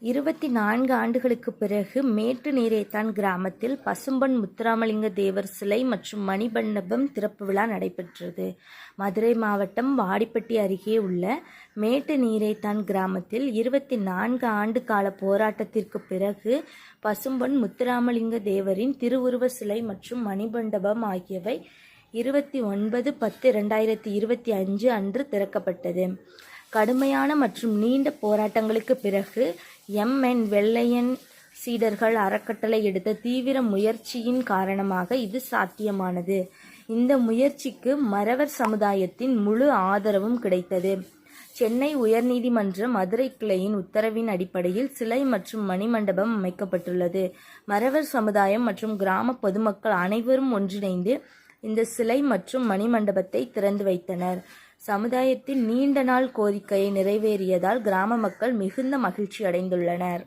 24 ஆண்டுகளுக்குப் பிறகு மேட்டு நீரேத்தான் கிராமத்தில் பசும்பொன் முத்துராமலிங்க தேவர் சிலை மற்றும் மணிமண்டபம் திறப்பு விழா நடைபெற்றது. மதுரை மாவட்டம் வாடிப்பட்டி அருகே உள்ள மேட்டு நீரேத்தான் கிராமத்தில் 24 ஆண்டு கால போராட்டத்திற்கு பிறகு பசும்பொன் முத்துராமலிங்க தேவரின் திருவுருவ சிலை மற்றும் மணிமண்டபம் ஆகியவை 29/10/2025 அன்று திறக்கப்பட்டது. கடுமையான மற்றும் நீண்ட போராட்டங்களுக்கு பிறகு எம்.என். வெள்ளையன் சீடர்கள் அறக்கட்டளை எடுத்த தீவிர முயற்சியின் காரணமாக இது சாத்தியமானது. இந்த முயற்சிக்கு மறவர் சமுதாயத்தின் முழு ஆதரவும் கிடைத்தது. சென்னை உயர்நீதிமன்ற மதுரை கிளையின் உத்தரவின் அடிப்படையில் சிலை மற்றும் மணிமண்டபம் அமைக்கப்பட்டுள்ளது. மறவர் சமுதாயம் மற்றும் கிராம பொதுமக்கள் அனைவரும் ஒன்றிணைந்து இந்த சிலை மற்றும் மணிமண்டபத்தை திறந்து வைத்தனர். சமுதாயத்தின் நீண்ட நாள் கோரிக்கையை நிறைவேறியதால் கிராம மக்கள் மிகுந்த மகிழ்ச்சி அடைந்துள்ளனர்.